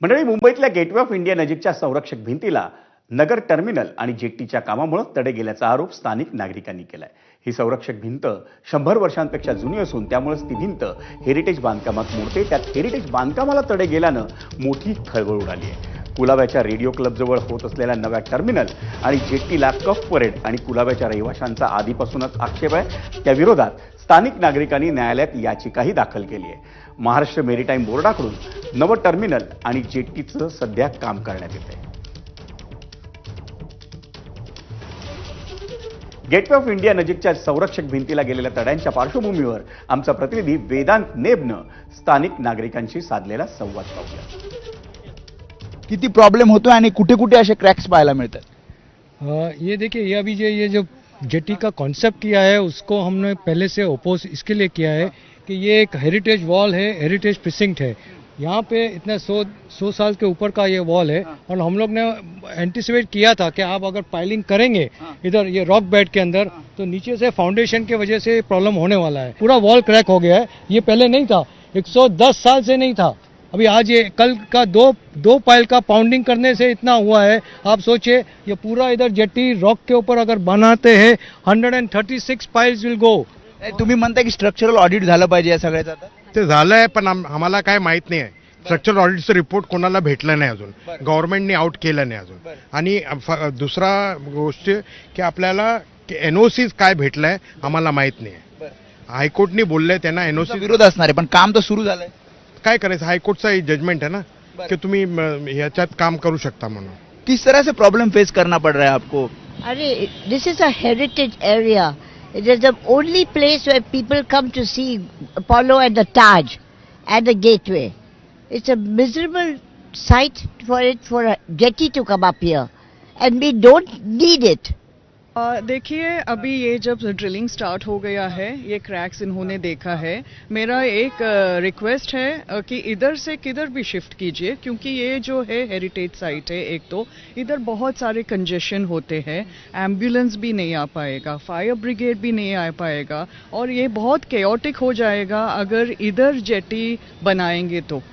मंडळी, मुंबईतल्या gateway of India नजीकच्या संरक्षक भिंतीला नगर टर्मिनल आणि जेट्टीच्या कामामुळे तडे गेल्याचा आरोप स्थानिक नागरिकांनी केलाय. ही संरक्षक भिंत 100 वर्षांपेक्षा जुनी असून त्यामुळेच ती भिंत हेरिटेज बांधकामात मोडते. त्यात हेरिटेज बांधकामाला तडे गेल्यानं मोठी खळबळ उडाली आहे. कुलाब्याच्या रेडिओ क्लबजवळ होत असलेल्या नव्या टर्मिनल आणि जेट्टीला कफ परेड आणि कुलाब्याच्या रहिवाशांचा आधीपासूनच आक्षेप आहे. त्या विरोधात स्थानिक नागरिकांनी न्यायालयात याचिकाही दाखल केली आहे. महाराष्ट्र मेरीटाईम बोर्डाकडून नवं टर्मिनल आणि जेट्टीचं सध्या काम करण्यात येत आहे. गेटवे ऑफ इंडिया नजीकच्या संरक्षक भिंतीला गेलेल्या तड्यांच्या पार्श्वभूमीवर आमचा प्रतिनिधी वेदांत नेबनं स्थानिक नागरिकांशी साधलेला संवाद पाहूया. किती प्रॉब्लेम होतो आणि कुठे कुठे असे क्रॅक्स पाहायला मिळतात? ये देखिए, ये अभी ये जो जेटी का कॉन्सेप्ट किया है उसको हमने पहले से ओपोज इसके लिए किया है कि ये एक हेरिटेज वॉल है, हेरिटेज प्रिसिंक्ट है. यहाँ पे इतना 100 साल के ऊपर का ये वॉल है और हम लोग ने एंटिसिपेट किया था कि आप अगर पाइलिंग करेंगे इधर ये रॉक बेड के अंदर तो नीचे से फाउंडेशन की वजह से प्रॉब्लम होने वाला है. पूरा वॉल क्रैक हो गया है. ये पहले नहीं था, 110 साल से नहीं था. अभी आज ये कल का दो पाइल का पाउंडिंग करने से इतना हुआ है. आप सोचिए, ये पूरा इधर जेट्टी रॉक के ऊपर अगर बनाते हैं 136 पाइल्स विल गो. तुम्ही म्हणता की स्ट्रक्चरल ऑडिट झालं पाहिजे या सगळ्याचं? आता ते झालंय, पण आम्हाला काय माहित नाही आहे. स्ट्रक्चरल ऑडिटचा रिपोर्ट कोणाला भेटला नाही अजून, गव्हर्नमेंटने आउट केलं नाही अजून. आणि दुसरा गोष्ट की आपल्याला एनओसी काय भेटलंय आम्हाला माहित नाही आहे. हायकोर्टने बोललंय त्यांना एनओसी विरोध असणार आहे, पण काम तर सुरू झालंय. काय करायचं, हाईकोर्टचा जजमेंट है ना कि तुम्ही ह्याच्यात काम करू शकता म्हणून. किस तरह से प्रॉब्लम फेस करना पड़ रहा है आपको? Arey, this is a heritage area. It is the only place where people come to see Apollo and the Taj and the Gateway. It's a miserable sight for a jetty to come up here, and we don't need it. देखिए, अभी ये जब drilling start हो गया है, ये cracks इन्होंने देखा है. मेरा एक रिक्वेस्ट है कि इधर से किधर भी शिफ्ट कीजिए, क्योंकि ये जो है हेरिटेज साइट है. एक तो इधर बहुत सारे कंजेशन होते हैं, एम्बुलेंस भी नहीं आ पाएगा, फायर ब्रिगेड भी नहीं आ पाएगा, और ये बहुत केओटिक हो जाएगा अगर इधर जेटी बनाएंगे तो.